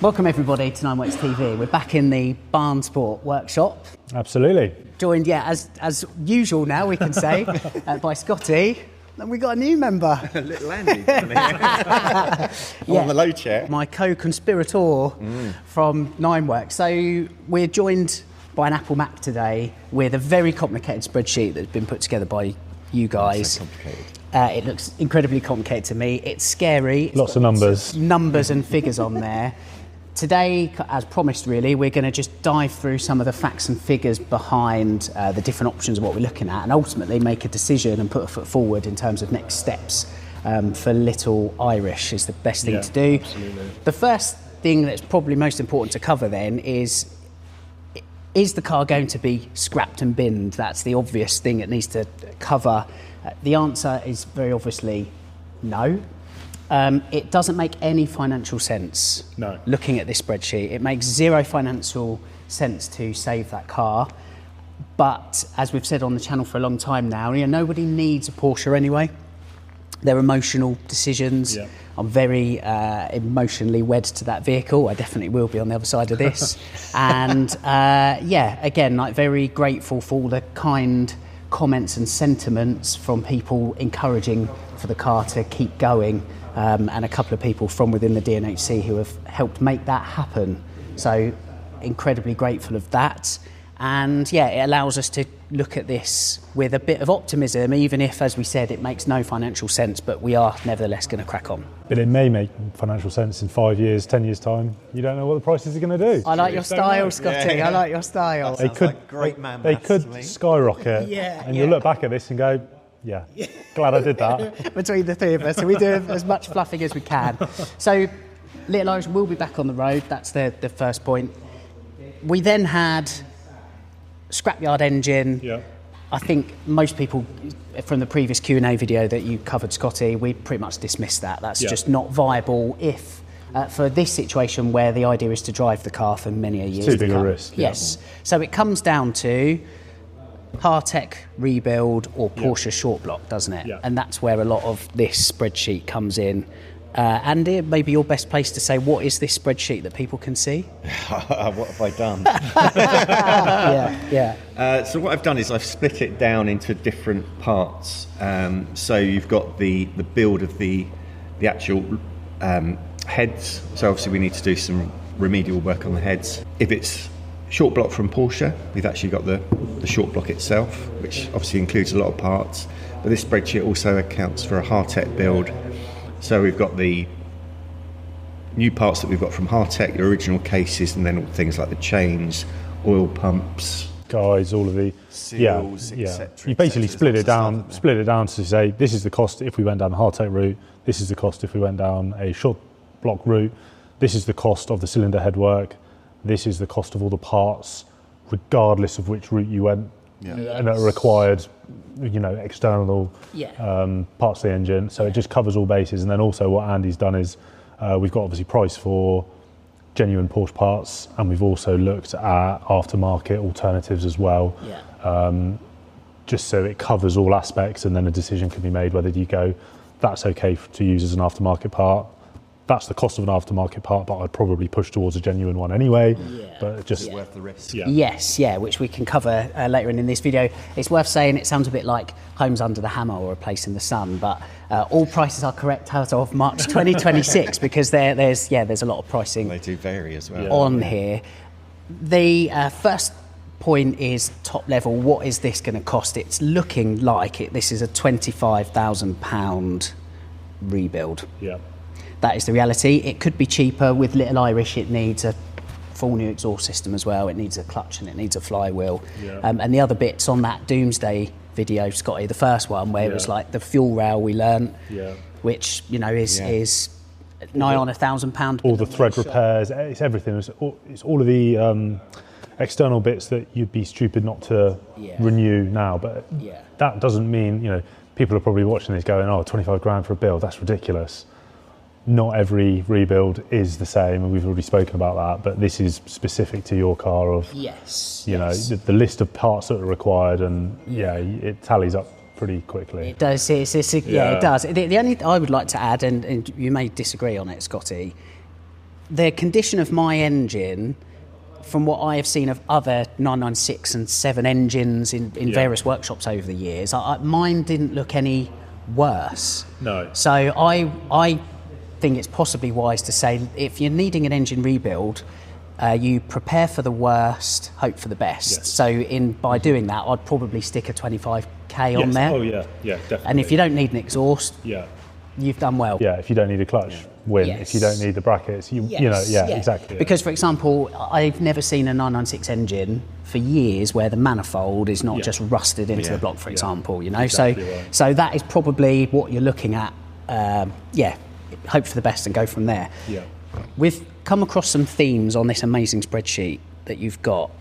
Welcome everybody to Nineworks TV. We're back in the Bahnsport workshop. Absolutely. Joined, as usual now we can say, by Scotty. And we got a new member. Little Andy. On the low chair. My co-conspirator from Nineworks. So we're joined by an Apple Map today with a very complicated spreadsheet that's been put together by you guys. So complicated. It looks incredibly complicated to me. It's scary. Lots of numbers. Numbers and figures on there. Today, as promised really, we're going to just dive through some of the facts and figures behind the different options of what we're looking at and ultimately make a decision and put a foot forward in terms of next steps for Little Irish is the best thing to do. Absolutely. The first thing that's probably most important to cover then is the car going to be scrapped and binned? That's the obvious thing it needs to cover. The answer is very obviously no. It doesn't make any financial sense looking at this spreadsheet. It makes zero financial sense to save that car. But as we've said on the channel for a long time now, nobody needs a Porsche anyway. They're emotional decisions. Yeah. I'm very emotionally wed to that vehicle. I definitely will be on the other side of this. And again, very grateful for all the kind comments and sentiments from people encouraging for the car to keep going. And a couple of people from within the DNHC who have helped make that happen. So incredibly grateful of that. And it allows us to look at this with a bit of optimism, even if, as we said, it makes no financial sense, but we are nevertheless going to crack on. But it may make financial sense in 5 years, 10 years' time. You don't know what the prices are going to do. I like your style, Scotty. Yeah. I like your style. They could skyrocket, and you'll look back at this and go, yeah, glad I did that. Between the three of us, so we do as much fluffing as we can. So, Little Irish will be back on the road. That's the first point. We then had scrapyard engine. Yeah. I think most people from the previous Q&A video that you covered, Scotty, we pretty much dismissed that. That's just not viable if for this situation where the idea is to drive the car for many a years. Too big a risk. Yes. So it comes down to hardtech rebuild or Porsche short block, doesn't it? Yeah. And that's where a lot of this spreadsheet comes in. Andy, maybe your best place to say, what is this spreadsheet that people can see? What have I done? So what I've done is I've split it down into different parts. So you've got the build of the actual heads. So obviously we need to do some remedial work on the heads. If it's short block from Porsche, we've actually got the short block itself, which obviously includes a lot of parts. But this spreadsheet also accounts for a hardtech build. So we've got the new parts that we've got from hardtech, the original cases, and then things like the chains, oil pumps, guides, all of the seals, etc. You basically split it down to say this is the cost if we went down the hardtech route, this is the cost if we went down a short block route, this is the cost of the cylinder head work, this is the cost of all the parts, regardless of which route you went, and that are required, external parts of the engine. So it just covers all bases. And then also what Andy's done is we've got obviously price for genuine Porsche parts, and we've also looked at aftermarket alternatives as well. Just so it covers all aspects, and then a decision can be made whether you go, that's okay to use as an aftermarket part. That's the cost of an aftermarket part, but I'd probably push towards a genuine one anyway. But just worth the risk. Yes, which we can cover later in this video. It's worth saying it sounds a bit like Homes Under the Hammer or A Place in the Sun, but all prices are correct as of March 2026 because there's a lot of pricing. They do vary as well on here. The first point is top level. What is this going to cost? It's looking like this is a £25,000 rebuild. Yeah. That is the reality. It could be cheaper. With Little Irish, it needs a full new exhaust system as well. It needs a clutch and it needs a flywheel. And the other bits on that Doomsday video, Scotty, the first one, where it was like the fuel rail we learnt, which is nigh on £1,000. All the thread repairs, it's everything. It's all of the external bits that you'd be stupid not to renew now. But that doesn't mean, people are probably watching this going, 25 grand for a build, that's ridiculous. Not every rebuild is the same, and we've already spoken about that, but this is specific to your car of, the list of parts that are required, and it tallies up pretty quickly. It does, it does. The only I would like to add, and you may disagree on it, Scotty, the condition of my engine, from what I have seen of other 996 and 7 engines in various workshops over the years, mine didn't look any worse. No. So I think it's possibly wise to say, if you're needing an engine rebuild, you prepare for the worst, hope for the best. Yes. So by doing that, I'd probably stick a 25k on there. Oh yeah, definitely. And if you don't need an exhaust, you've done well. Yeah, if you don't need a clutch, win. Yes. If you don't need the brackets, exactly. Because, for example, I've never seen a 996 engine for years where the manifold is not just rusted into the block, for example. You know, exactly right. So that is probably what you're looking at. Hope for the best and go from there. Yeah. We've come across some themes on this amazing spreadsheet that you've got.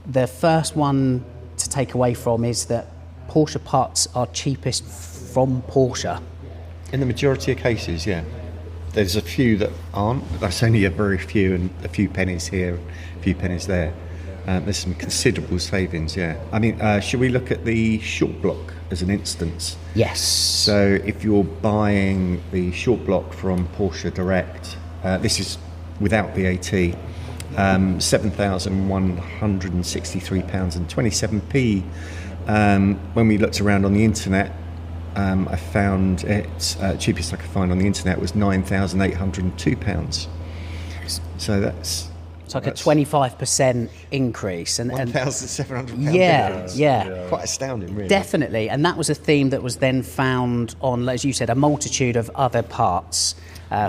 The first one to take away from is that Porsche parts are cheapest from Porsche. In the majority of cases, yeah. There's a few that aren't, but that's only a very few, and a few pennies here, a few pennies there. There's some considerable savings, yeah. I mean, should we look at the short block as an instance? Yes. So if you're buying the short block from Porsche Direct, this is without VAT, £7,163.27. When we looked around on the internet, I found it cheapest I could find on the internet was £9,802. So that's it's like a 25% increase, and £1,700. yeah, quite astounding, really. Definitely, and that was a theme that was then found on, as you said, a multitude of other parts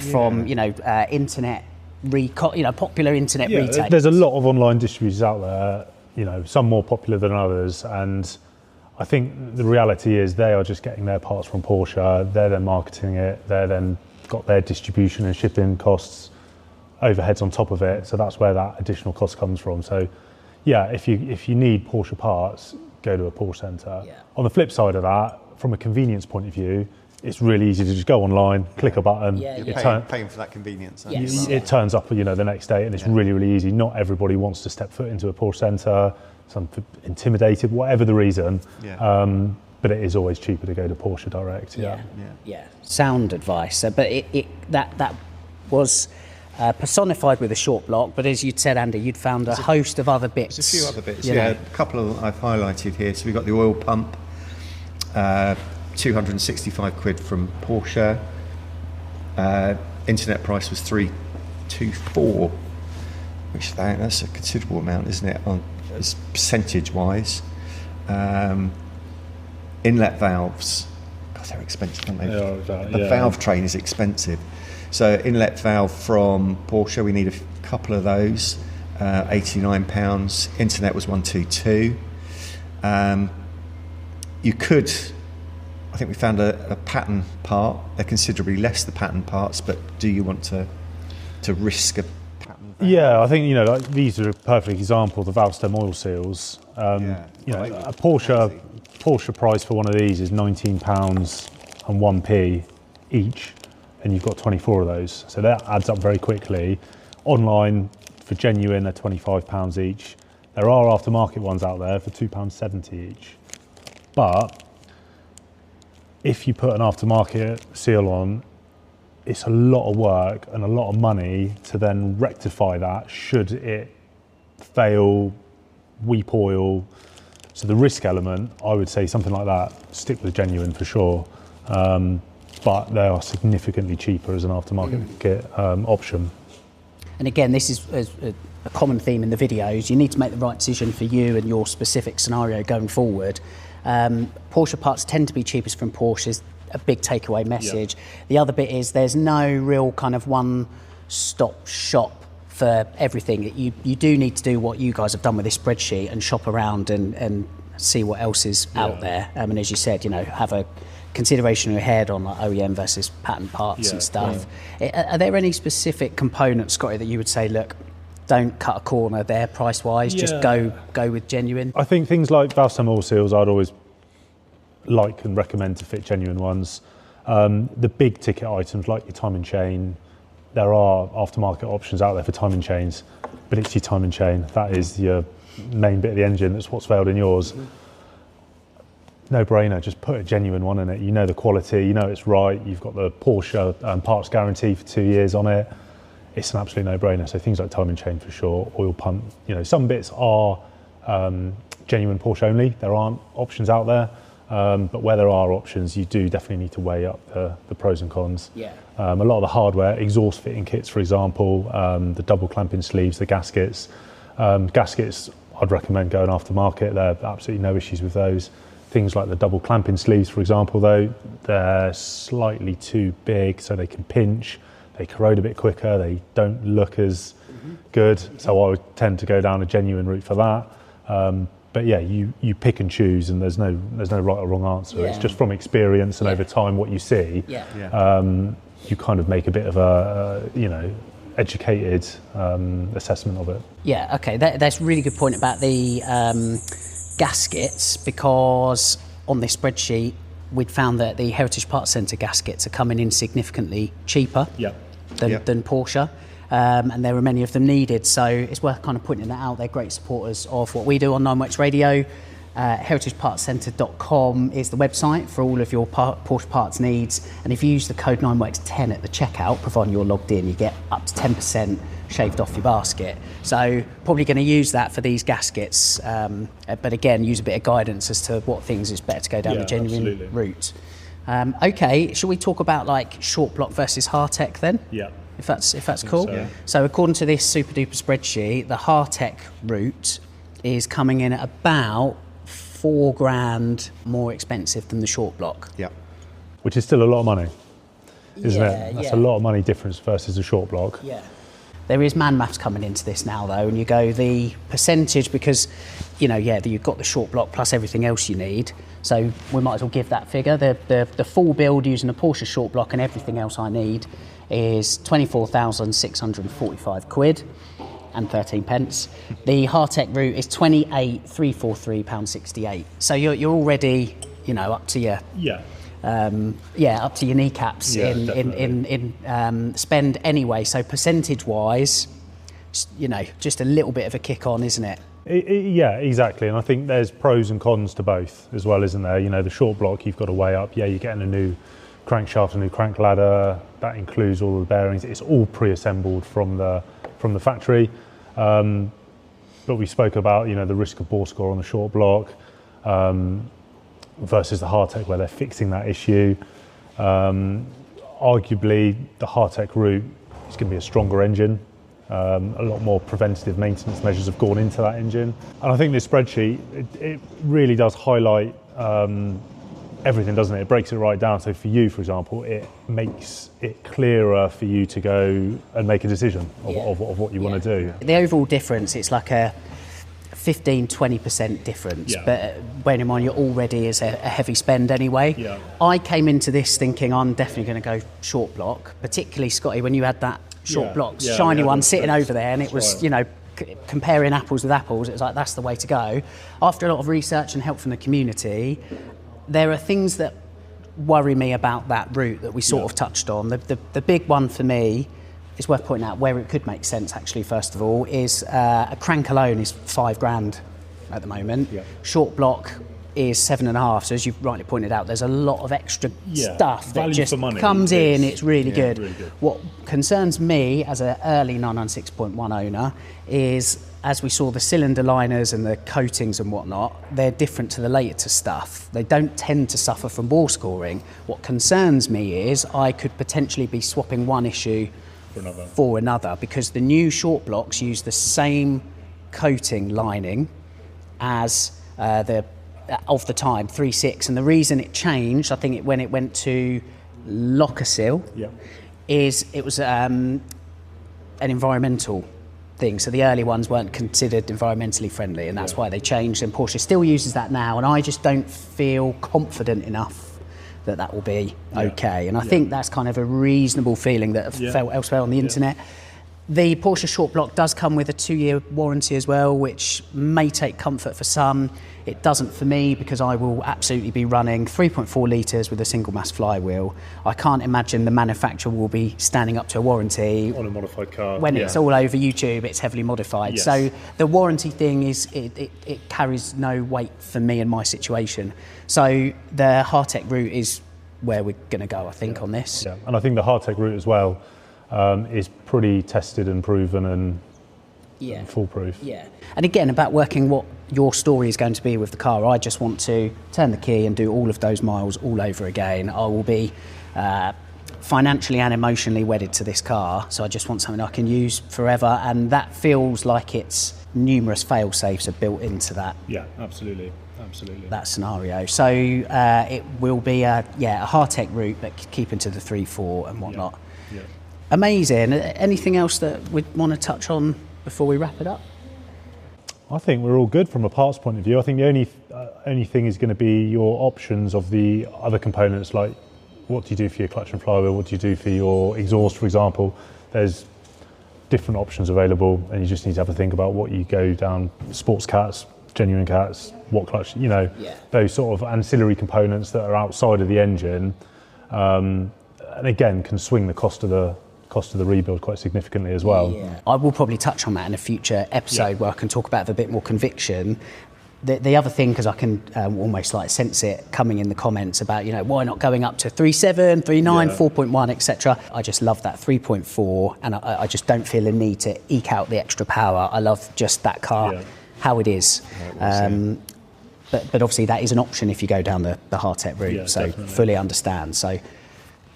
from internet, popular internet retailers. There's a lot of online distributors out there. Some more popular than others, and I think the reality is they are just getting their parts from Porsche. They're then marketing it. They're then got their distribution and shipping costs, overheads on top of it. So that's where that additional cost comes from. So, if you need Porsche parts, go to a Porsche centre. Yeah. On the flip side of that, from a convenience point of view, it's really easy to just go online, click a button. You're paying for that convenience. Yes. It turns up, the next day, and it's really, really easy. Not everybody wants to step foot into a Porsche centre. Some intimidated, whatever the reason. But it is always cheaper to go to Porsche Direct. Yeah. Sound advice. But that was personified with a short block. But as you'd said, Andy, you'd found a host of other bits. There's a few other bits. A couple of I've highlighted here. So we've got the oil pump, 265 quid from Porsche. Internet price was 324, which that's a considerable amount, isn't it? As percentage-wise. Inlet valves, God, they're expensive, aren't they? The valve train is expensive. So inlet valve from Porsche, we need a couple of those, £89. Internet was 122. You could, I think we found a pattern part. They're considerably less the pattern parts, but do you want to risk a pattern valve? Yeah, I think these are a perfect example. The valve stem oil seals. A Porsche price for one of these is £19 and 1p each, and you've got 24 of those. So that adds up very quickly. Online for genuine, they're £25 each. There are aftermarket ones out there for £2.70 each. But if you put an aftermarket seal on, it's a lot of work and a lot of money to then rectify that should it fail, weep oil. So the risk element, I would say something like that, stick with genuine for sure. But they are significantly cheaper as an aftermarket option. And again, this is a common theme in the videos. You need to make the right decision for you and your specific scenario going forward. Porsche parts tend to be cheapest from Porsche is a big takeaway message. The other bit is there's no real kind of one-stop shop for everything. You do need to do what you guys have done with this spreadsheet and shop around and see what else is out there. And as you said, have a consideration in your head on like OEM versus patent parts and stuff. Are there any specific components, Scotty, that you would say, look, don't cut a corner there price-wise, just go with genuine? I think things like valve stem oil seals, I'd always like and recommend to fit genuine ones. The big ticket items like your timing chain, there are aftermarket options out there for timing chains, but it's your timing chain. That is your main bit of the engine. That's what's failed in yours. No brainer, just put a genuine one in it. You know the quality, you know it's right. You've got the Porsche parts guarantee for 2 years on it. it's an absolute no-brainer. So things like timing chain for sure, oil pump, some bits are genuine Porsche only. There aren't options out there, but where there are options, you do definitely need to weigh up the pros and cons. Yeah. A lot of the hardware, exhaust fitting kits, for example, the double clamping sleeves, the gaskets. Gaskets, I'd recommend going aftermarket. There are absolutely no issues with those. Things like the double clamping sleeves, for example, though, they're slightly too big, so they can pinch. They corrode a bit quicker. They don't look as good. So I would tend to go down a genuine route for that. But yeah, you pick and choose, and there's no right or wrong answer. Yeah. It's just from experience and over time what you see. Yeah. You kind of make a bit of a educated assessment of it. Yeah. Okay. That's a really good point about the gaskets, because on this spreadsheet we'd found that the Heritage Parts Centre gaskets are coming in significantly cheaper than Porsche. And there are many of them needed, so it's worth kind of pointing that out. They're great supporters of what we do on 9works Radio. heritagepartscentre.com is the website for all of your Porsche parts needs, and if you use the code 9works10 at the checkout, providing you're logged in, you get up to 10% shaved off your basket. So probably going to use that for these gaskets, but again, use a bit of guidance as to what things is better to go down the genuine route. Okay, shall we talk about like short block versus hardtech then? Yeah. If that's cool. So. According to this super duper spreadsheet, the hardtech route is coming in at about $4,000 more expensive than the short block. Yeah. Which is still a lot of money, isn't it? That's yeah. a lot of money difference versus a short block. Yeah. There is man maths coming into this now though, and you go the percentage, because you've got the short block plus everything else you need. So we might as well give that figure. The full build using a Porsche short block and everything else I need is £24,645 and 13 pence. The hardtech route is £28,343.68. So you're already, up to your up to your kneecaps in spend anyway. So percentage wise, just a little bit of a kick on, isn't it? Yeah, exactly. And I think there's pros and cons to both as well, isn't there? The short block you've got to weigh up. Yeah, you're getting a new crankshaft, a new crank ladder. That includes all the bearings. It's all pre-assembled from the factory. But we spoke about the risk of bore score on the short block versus the hardtech where they're fixing that issue. Arguably, the hardtech route is going to be a stronger engine. A lot more preventative maintenance measures have gone into that engine. And I think this spreadsheet, it really does highlight everything, doesn't it? It breaks it right down. So for you, for example, it makes it clearer for you to go and make a decision of what you want to do. The overall difference, it's like a 15-20% difference, but bearing in mind you're already is a heavy spend anyway. I came into this thinking I'm definitely going to go short block, particularly Scotty, when you had that short block shiny one sitting over there, and it was comparing apples with apples, it was like that's the way to go. After a lot of research and help from the community, there are things that worry me about that route that we sort of touched on. The big one for me is worth pointing out, where it could make sense actually, first of all, is a crank alone is $5,000 at the moment. Short block is 7.5. So as you've rightly pointed out, there's a lot of extra stuff that just comes in. It's really good. What concerns me as an early 996.1 owner is, as we saw the cylinder liners and the coatings and whatnot, they're different to the later stuff. They don't tend to suffer from bore scoring. What concerns me is I could potentially be swapping one issue for another, because the new short blocks use the same coating lining as of the time 3.6, and the reason it changed, I think when it went to locker seal, is it was an environmental thing. So the early ones weren't considered environmentally friendly, and that's why they changed, and Porsche still uses that now, and I just don't feel confident enough that will be okay. And I think that's kind of a reasonable feeling that I've felt elsewhere on the internet. The Porsche short block does come with a 2-year warranty as well, which may take comfort for some. It doesn't for me, because I will absolutely be running 3.4 litres with a single mass flywheel. I can't imagine the manufacturer will be standing up to a warranty on a modified car. When it's all over YouTube, it's heavily modified. So the warranty thing is, it carries no weight for me in my situation. So the hardtech route is where we're going to go, I think, on this. And I think the hardtech route as well, is pretty tested and proven and foolproof. Yeah. And again, about working what your story is going to be with the car, I just want to turn the key and do all of those miles all over again. I will be financially and emotionally wedded to this car, so I just want something I can use forever, and that feels like it's numerous fail-safes are built into that. Yeah, absolutely. That scenario. So it will be a hardtech route, but keeping to the 3.4 and whatnot. Yeah. Amazing. Anything else that we'd want to touch on before we wrap it up? I think we're all good from a parts point of view. I think the only thing is going to be your options of the other components, like what do you do for your clutch and flywheel, what do you do for your exhaust, for example. There's different options available, and you just need to have a think about what you go down, sports cats, genuine cats, what clutch, those sort of ancillary components that are outside of the engine, and again can swing the cost of the rebuild quite significantly as well. Yeah. I will probably touch on that in a future episode where I can talk about it with a bit more conviction. The other thing, because I can almost like sense it coming in the comments about, why not going up to 3.7, 3.9, 4.1, etc. I just love that 3.4, and I just don't feel a need to eke out the extra power. I love just that car, how it is. But obviously that is an option if you go down the hardtech route, so definitely. Fully understand. So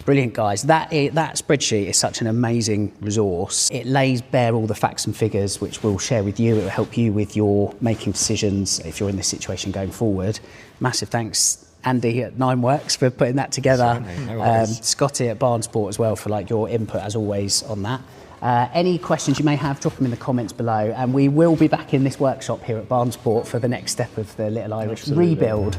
brilliant, guys. That spreadsheet is such an amazing resource. It lays bare all the facts and figures, which we'll share with you. It will help you with your making decisions if you're in this situation going forward. Massive thanks, Andy at Nineworks, for putting that together. Scotty at Bahnsport as well for your input as always on that. Any questions you may have, drop them in the comments below, and we will be back in this workshop here at Bahnsport for the next step of the Little Irish rebuild.